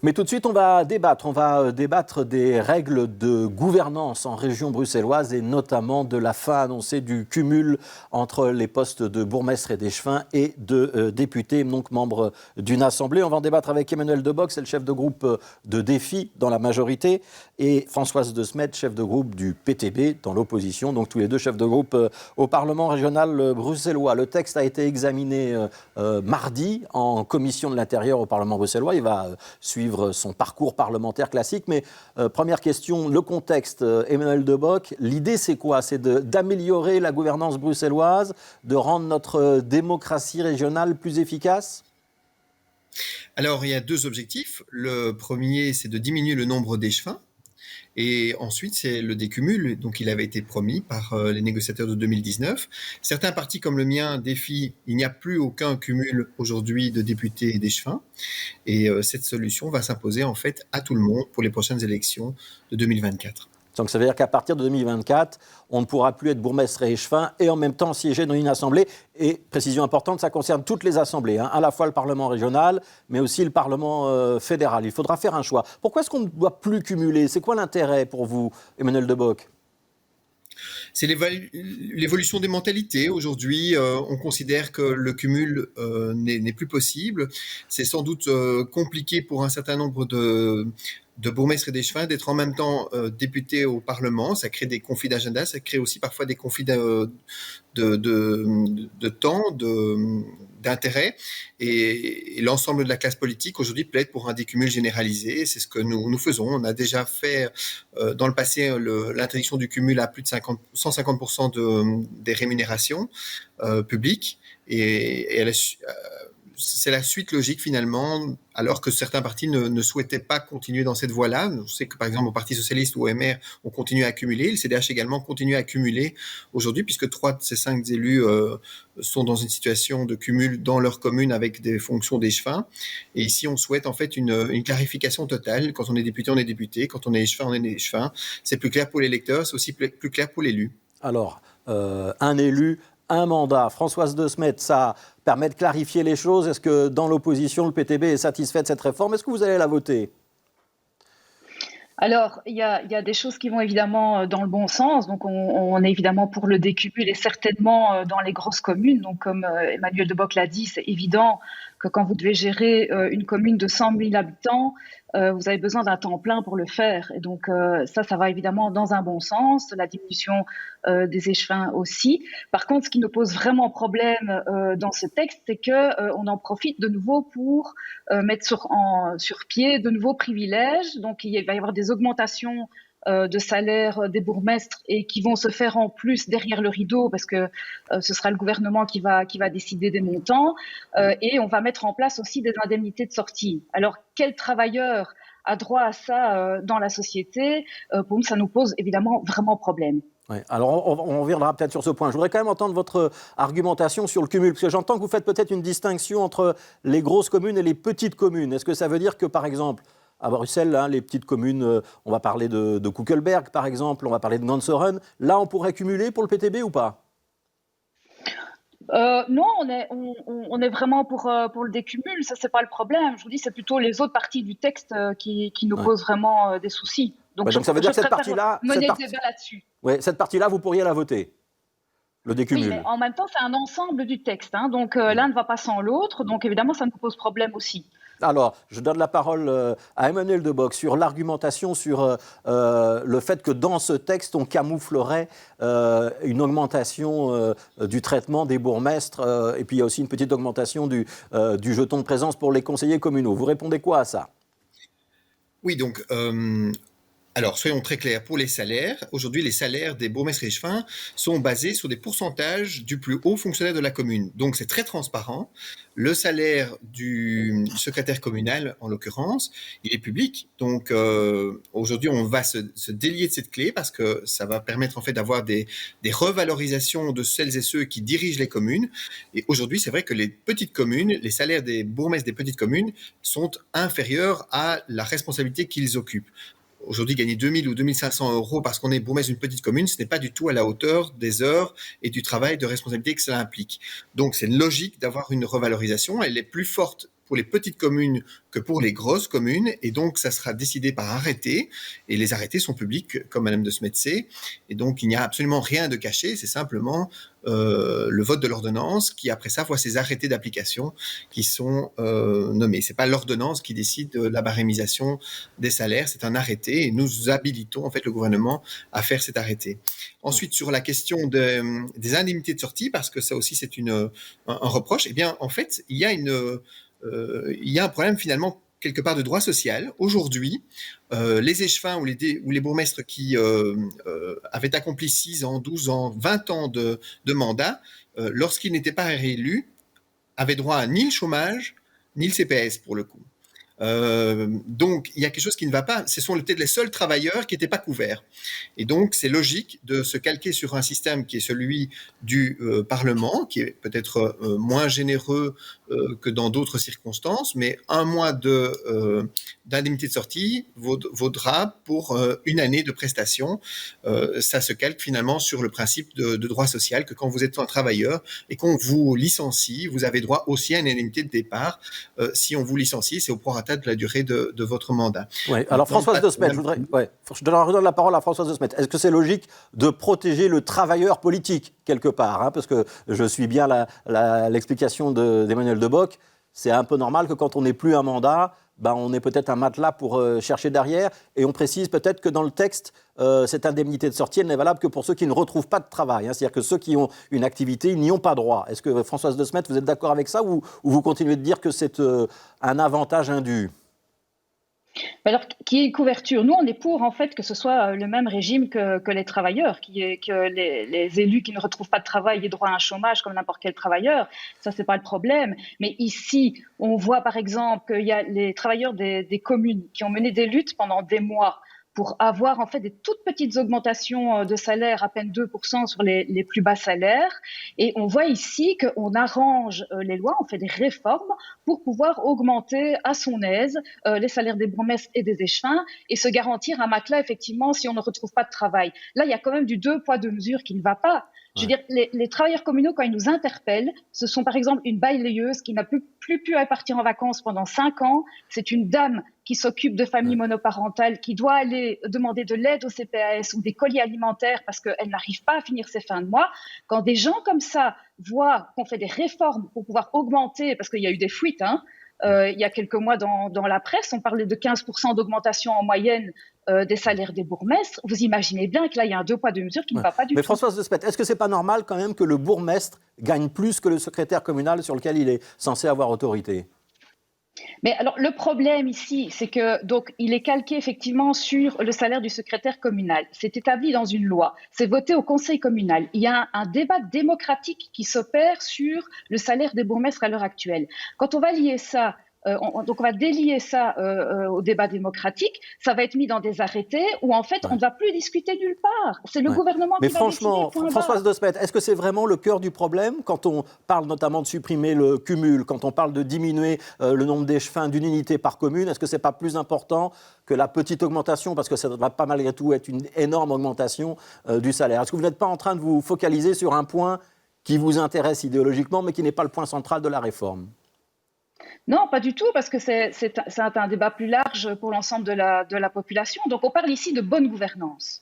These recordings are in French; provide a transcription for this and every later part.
Mais tout de suite, on va débattre des règles de gouvernance en région bruxelloise et notamment de la fin annoncée du cumul entre les postes de bourgmestre et d'échevin et de députés, donc membres d'une assemblée. On va en débattre avec Emmanuel Debock, c'est le chef de groupe de Défi dans la majorité, et Françoise De Smet, chef de groupe du PTB dans l'opposition, donc tous les deux chefs de groupe au Parlement régional bruxellois. Le texte a été examiné mardi en commission de l'Intérieur au Parlement bruxellois. Il va suivre son parcours parlementaire classique. Mais première question, le contexte, Emmanuel Debock, l'idée c'est quoi? C'est d'améliorer la gouvernance bruxelloise, de rendre notre démocratie régionale plus efficace? Alors, il y a deux objectifs. Le premier, c'est de diminuer le nombre d'échevins. Et ensuite, c'est le décumul. Donc, il avait été promis par les négociateurs de 2019. Certains partis comme le mien défient, il n'y a plus aucun cumul aujourd'hui de députés et d'échevins. Et cette solution va s'imposer en fait à tout le monde pour les prochaines élections de 2024. Donc ça veut dire qu'à partir de 2024, on ne pourra plus être bourgmestre et échevin et en même temps siéger dans une assemblée. Et précision importante, ça concerne toutes les assemblées, à la fois le Parlement régional, mais aussi le Parlement fédéral. Il faudra faire un choix. Pourquoi est-ce qu'on ne doit plus cumuler? C'est quoi l'intérêt pour vous, Emmanuel Debock? C'est l'évolution des mentalités. Aujourd'hui, on considère que le cumul n'est plus possible. C'est sans doute compliqué pour un certain nombre de bourgmestres et d'échevins d'être en même temps députés au Parlement. Ça crée des conflits d'agenda, ça crée aussi parfois des conflits de temps, d'intérêt. Et l'ensemble de la classe politique aujourd'hui plaide pour un décumul généralisé. C'est ce que nous faisons. On a déjà fait dans le passé l'interdiction du cumul à plus de 150% des rémunérations publiques. Et c'est la suite logique finalement, alors que certains partis ne souhaitaient pas continuer dans cette voie-là. On sait que par exemple au Parti Socialiste ou au MR, on continue à accumuler. Le CDH également continue à accumuler aujourd'hui, puisque 3 de ces 5 élus sont dans une situation de cumul dans leur commune avec des fonctions d'échevin. Et ici, on souhaite en fait une clarification totale. Quand on est député, on est député. Quand on est échevin, on est échevin. C'est plus clair pour l'électeur, c'est aussi plus clair pour l'élu. Alors, un élu, un mandat. Françoise De Smet, ça permet de clarifier les choses. Est-ce que dans l'opposition, le PTB est satisfait de cette réforme? Est-ce que vous allez la voter? Alors, il y a des choses qui vont évidemment dans le bon sens. Donc, on est évidemment pour le décumul et certainement dans les grosses communes. Donc, comme Emmanuel Debock l'a dit, c'est évident que quand vous devez gérer une commune de 100 000 habitants, vous avez besoin d'un temps plein pour le faire. Et donc, ça va évidemment dans un bon sens. La diminution des échevins aussi. Par contre, ce qui nous pose vraiment problème dans ce texte, c'est qu'on en profite de nouveau pour mettre sur pied de nouveaux privilèges. Donc, il va y avoir des augmentations de salaire des bourgmestres et qui vont se faire en plus derrière le rideau parce que ce sera le gouvernement qui va décider des montants et on va mettre en place aussi des indemnités de sortie. Alors, quel travailleur a droit à ça dans la société? Pour nous, ça nous pose évidemment vraiment problème. Ouais. Alors, on reviendra peut-être sur ce point. Je voudrais quand même entendre votre argumentation sur le cumul, parce que j'entends que vous faites peut-être une distinction entre les grosses communes et les petites communes. Est-ce que ça veut dire que, par exemple, à Bruxelles, les petites communes, on va parler de Kuckelberg, par exemple, on va parler de Ganseren, là, on pourrait cumuler pour le PTB ou pas? Non, on est vraiment pour le décumul, ça c'est pas le problème. Je vous dis, c'est plutôt les autres parties du texte qui nous posent vraiment des soucis. Donc, donc ça veut dire que cette partie-là, mener le débat là-dessus. Ouais, cette partie-là, vous pourriez la voter, le décumul. Oui, mais en même temps, c'est un ensemble du texte, donc l'un ne va pas sans l'autre, donc évidemment, ça nous pose problème aussi. Alors, je donne la parole à Emmanuel Debock sur l'argumentation sur le fait que dans ce texte, on camouflerait une augmentation du traitement des bourgmestres et puis il y a aussi une petite augmentation du jeton de présence pour les conseillers communaux. Vous répondez quoi à ça? Oui, donc... Alors, soyons très clairs, pour les salaires, aujourd'hui, les salaires des bourgmestres et échevins sont basés sur des pourcentages du plus haut fonctionnaire de la commune. Donc, c'est très transparent. Le salaire du secrétaire communal, en l'occurrence, il est public. Donc, aujourd'hui, on va se délier de cette clé parce que ça va permettre en fait d'avoir des revalorisations de celles et ceux qui dirigent les communes. Et aujourd'hui, c'est vrai que les petites communes, les salaires des bourgmestres des petites communes sont inférieurs à la responsabilité qu'ils occupent. Aujourd'hui, gagner 2 000 ou 2 500 euros parce qu'on est bourgmestre d'une petite commune, ce n'est pas du tout à la hauteur des heures et du travail de responsabilité que cela implique. Donc, c'est logique d'avoir une revalorisation. Elle est plus forte pour les petites communes que pour les grosses communes. Et donc, ça sera décidé par arrêté. Et les arrêtés sont publics, comme Madame de Smet sait. Et donc, il n'y a absolument rien de caché. C'est simplement le vote de l'ordonnance qui, après ça, voit ses arrêtés d'application qui sont nommés. C'est pas l'ordonnance qui décide de la barémisation des salaires, c'est un arrêté et nous habilitons en fait le gouvernement à faire cet arrêté. Ensuite, sur la question des indemnités de sortie, parce que ça aussi c'est un reproche, eh bien en fait il y a un problème finalement quelque part de droit social. Aujourd'hui, les échevins ou les bourgmestres qui avaient accompli 6 ans, 12 ans, 20 ans de mandat, lorsqu'ils n'étaient pas réélus, avaient droit à ni le chômage, ni le CPS pour le coup. Donc, il y a quelque chose qui ne va pas. Ce sont peut-être les seuls travailleurs qui n'étaient pas couverts. Et donc, c'est logique de se calquer sur un système qui est celui du Parlement, qui est peut-être moins généreux que dans d'autres circonstances, mais un mois d'indemnité de sortie vaudra pour une année de prestation. Ça se calque finalement sur le principe de droit social, que quand vous êtes un travailleur et qu'on vous licencie, vous avez droit aussi à une indemnité de départ. Si on vous licencie, c'est au prorata de la durée de votre mandat. Oui, alors Françoise de Smet, je redonne la parole à Françoise de Smet. Est-ce que c'est logique de protéger le travailleur politique, quelque part, parce que je suis bien l'explication d'Emmanuel De Bock, c'est un peu normal que quand on n'est plus un mandat, on est peut-être un matelas pour chercher derrière, et on précise peut-être que dans le texte, cette indemnité de sortie, elle n'est valable que pour ceux qui ne retrouvent pas de travail. C'est-à-dire que ceux qui ont une activité, ils n'y ont pas droit. Est-ce que, Françoise de Smet, vous êtes d'accord avec ça, ou vous continuez de dire que c'est un avantage indu ? Alors, qui est couverture? Nous, on est pour, en fait, que ce soit le même régime que les travailleurs, que les élus qui ne retrouvent pas de travail aient droit à un chômage comme n'importe quel travailleur. Ça, c'est pas le problème. Mais ici, on voit, par exemple, qu'il y a les travailleurs des communes qui ont mené des luttes pendant des mois pour avoir en fait des toutes petites augmentations de salaire, à peine 2% sur les plus bas salaires. Et on voit ici qu'on arrange les lois, on fait des réformes pour pouvoir augmenter à son aise les salaires des bourgmestres et des échevins et se garantir un matelas, effectivement, si on ne retrouve pas de travail. Là, il y a quand même du 2 poids 2 mesures qui ne va pas. Je veux dire, les travailleurs communaux, quand ils nous interpellent, ce sont par exemple une balayeuse qui n'a plus pu partir en vacances pendant 5 ans. C'est une dame qui s'occupe de familles monoparentales, qui doit aller demander de l'aide au CPAS ou des colis alimentaires parce qu'elle n'arrive pas à finir ses fins de mois. Quand des gens comme ça voient qu'on fait des réformes pour pouvoir augmenter, parce qu'il y a eu des fuites, il y a quelques mois dans la presse, on parlait de 15% d'augmentation en moyenne des salaires des bourgmestres. Vous imaginez bien que là, il y a un 2 poids 2 mesures qui ne va pas du tout. Mais Françoise de Smet, est-ce que ce n'est pas normal quand même que le bourgmestre gagne plus que le secrétaire communal sur lequel il est censé avoir autorité ? Mais alors, le problème ici, c'est que donc il est calqué effectivement sur le salaire du secrétaire communal. C'est établi dans une loi. C'est voté au conseil communal. Il y a un débat démocratique qui s'opère sur le salaire des bourgmestres à l'heure actuelle. Quand on va lier ça, donc on va délier ça au débat démocratique, ça va être mis dans des arrêtés où en fait on ne va plus discuter nulle part. C'est le gouvernement qui va décider. Mais franchement, Françoise de Smet, est-ce que c'est vraiment le cœur du problème quand on parle notamment de supprimer le cumul, quand on parle de diminuer le nombre d'échevins d'une unité par commune? Est-ce que c'est pas plus important que la petite augmentation, parce que ça ne va pas malgré tout être une énorme augmentation du salaire? Est-ce que vous n'êtes pas en train de vous focaliser sur un point qui vous intéresse idéologiquement mais qui n'est pas le point central de la réforme? Non, pas du tout, parce que c'est un débat plus large pour l'ensemble de la population. Donc, on parle ici de bonne gouvernance.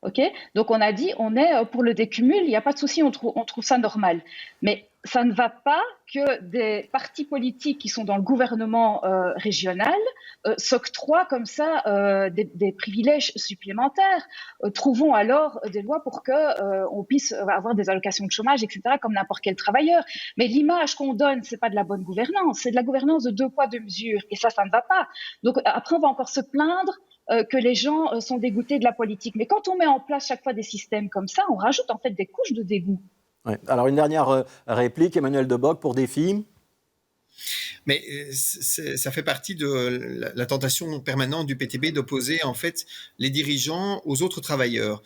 Okay, donc, on a dit, on est pour le décumul, il n'y a pas de souci, on trouve ça normal. Mais ça ne va pas que des partis politiques qui sont dans le gouvernement régional s'octroient comme ça des privilèges supplémentaires. Trouvons alors des lois pour qu'on puisse avoir des allocations de chômage, etc., comme n'importe quel travailleur. Mais l'image qu'on donne, c'est pas de la bonne gouvernance, c'est de la gouvernance de 2 poids 2 mesures. Et ça ne va pas. Donc après, on va encore se plaindre que les gens sont dégoûtés de la politique. Mais quand on met en place chaque fois des systèmes comme ça, on rajoute en fait des couches de dégoût. Ouais. Alors, une dernière réplique, Emmanuel De Bock, pour Défi. Mais ça fait partie de la tentation permanente du PTB d'opposer en fait les dirigeants aux autres travailleurs.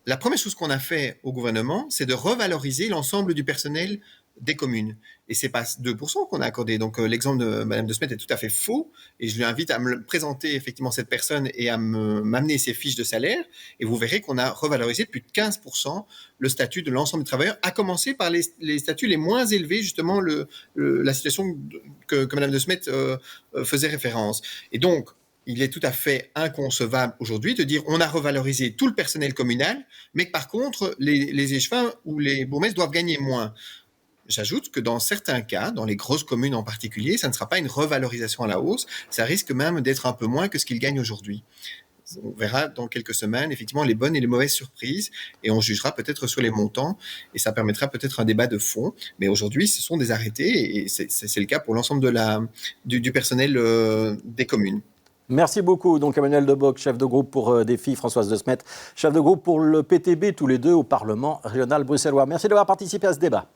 La première chose qu'on a fait au gouvernement, c'est de revaloriser l'ensemble du personnel des communes. Et c'est pas 2% qu'on a accordé. Donc l'exemple de Madame de Smet est tout à fait faux. Et je lui invite à me présenter effectivement cette personne et à m'amener ses fiches de salaire. Et vous verrez qu'on a revalorisé de plus de 15% le statut de l'ensemble des travailleurs, à commencer par les statuts les moins élevés, justement la situation que Madame de Smet faisait référence. Et donc, il est tout à fait inconcevable aujourd'hui de dire on a revalorisé tout le personnel communal, mais que par contre, les échevins ou les bourgmestres doivent gagner moins. J'ajoute que dans certains cas, dans les grosses communes en particulier, ça ne sera pas une revalorisation à la hausse, ça risque même d'être un peu moins que ce qu'ils gagnent aujourd'hui. On verra dans quelques semaines, effectivement, les bonnes et les mauvaises surprises, et on jugera peut-être sur les montants, et ça permettra peut-être un débat de fond. Mais aujourd'hui, ce sont des arrêtés, et c'est le cas pour l'ensemble du personnel des communes. Merci beaucoup. Donc Emmanuel Debock, chef de groupe pour Défi, Françoise de Smet, chef de groupe pour le PTB, tous les deux au Parlement régional bruxellois. Merci d'avoir participé à ce débat.